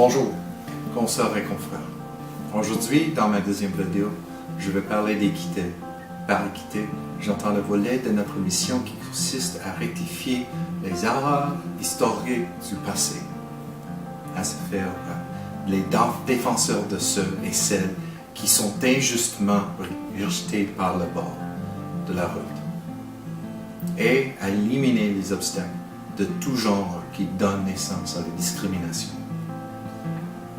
Bonjour, consoeurs et confrères. Aujourd'hui, dans ma deuxième vidéo, je vais parler d'équité. Par équité, j'entends le volet de notre mission qui consiste à rectifier les erreurs historiques du passé, à se faire les défenseurs de ceux et celles qui sont injustement rejetés par le bord de la route, et à éliminer les obstacles de tout genre qui donnent naissance à la discrimination.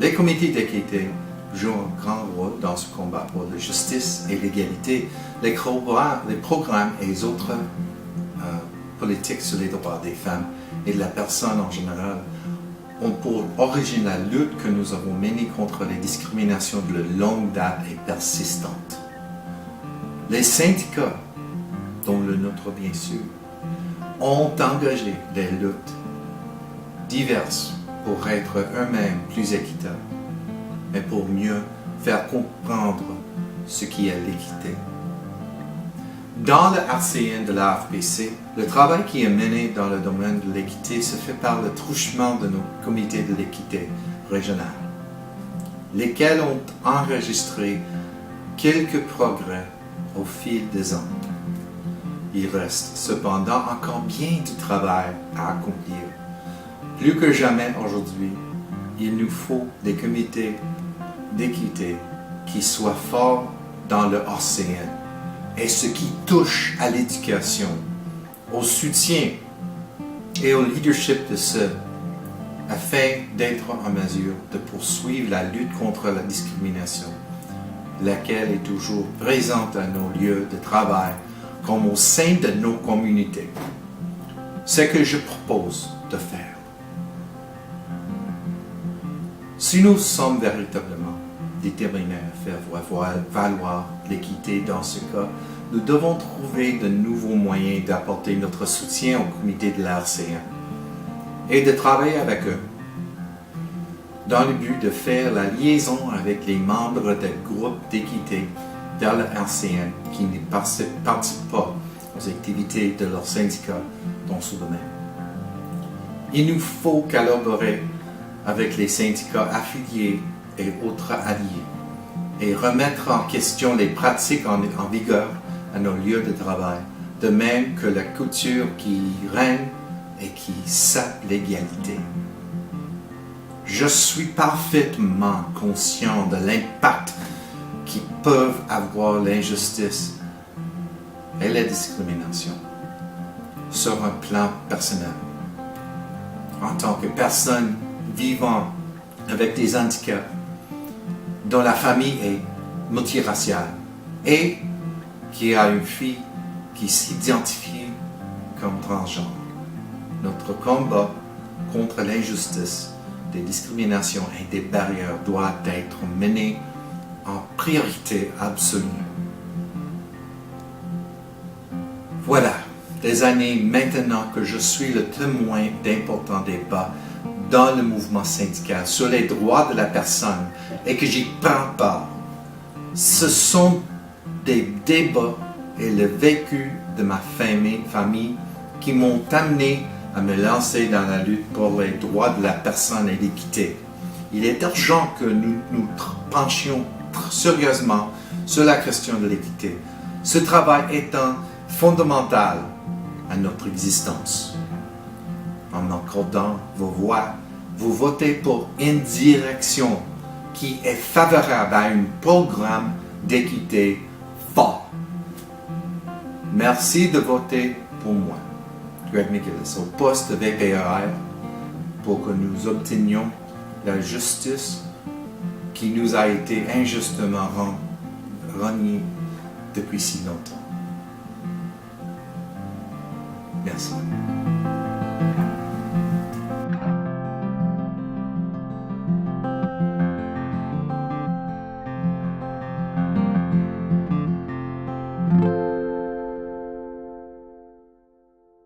Les comités d'équité jouent un grand rôle dans ce combat pour la justice et l'égalité. Les programmes et les autres politiques sur les droits des femmes et de la personne en général ont pour origine la lutte que nous avons menée contre les discriminations de longue date et persistantes. Les syndicats, dont le nôtre bien sûr, ont engagé des luttes diverses pour être eux-mêmes plus équitables, mais pour mieux faire comprendre ce qui est l'équité. Dans le RCN de l'AFPC, le travail qui est mené dans le domaine de l'équité se fait par le truchement de nos comités de l'équité régionale, lesquels ont enregistré quelques progrès au fil des ans. Il reste cependant encore bien du travail à accomplir. Plus que jamais aujourd'hui, il nous faut des comités d'équité qui soient forts dans le RCN et ce qui touche à l'éducation, au soutien et au leadership de ceux, afin d'être en mesure de poursuivre la lutte contre la discrimination, laquelle est toujours présente à nos lieux de travail comme au sein de nos communautés. C'est ce que je propose de faire. Si nous sommes véritablement déterminés à faire valoir l'équité dans ce cas, nous devons trouver de nouveaux moyens d'apporter notre soutien au comité de l'RCN et de travailler avec eux dans le but de faire la liaison avec les membres des groupes d'équité dans le RCN qui ne participent pas aux activités de leur syndicat dans ce domaine. Il nous faut collaborer avec les syndicats affiliés et autres alliés et remettre en question les pratiques en vigueur à nos lieux de travail, de même que la culture qui règne et qui sape l'égalité. Je suis parfaitement conscient de l'impact qui peuvent avoir l'injustice et la discrimination sur un plan personnel. En tant que personne vivant avec des handicaps, dont la famille est multiraciale et qui a une fille qui s'identifie comme transgenre. Notre combat contre l'injustice, des discriminations et des barrières doit être mené en priorité absolue. Voilà des années maintenant que je suis le témoin d'importants débats dans le mouvement syndical sur les droits de la personne et que j'y prends part. Ce sont des débats et le vécu de ma famille qui m'ont amené à me lancer dans la lutte pour les droits de la personne et l'équité. Il est urgent que nous nous penchions sérieusement sur la question de l'équité, ce travail étant fondamental à notre existence. En accordant vos voix, vous votez pour une direction qui est favorable à un programme d'équité fort. Merci de voter pour moi, Greg McGillis, au poste de VPR pour que nous obtenions la justice qui nous a été injustement reniée depuis si longtemps. Merci.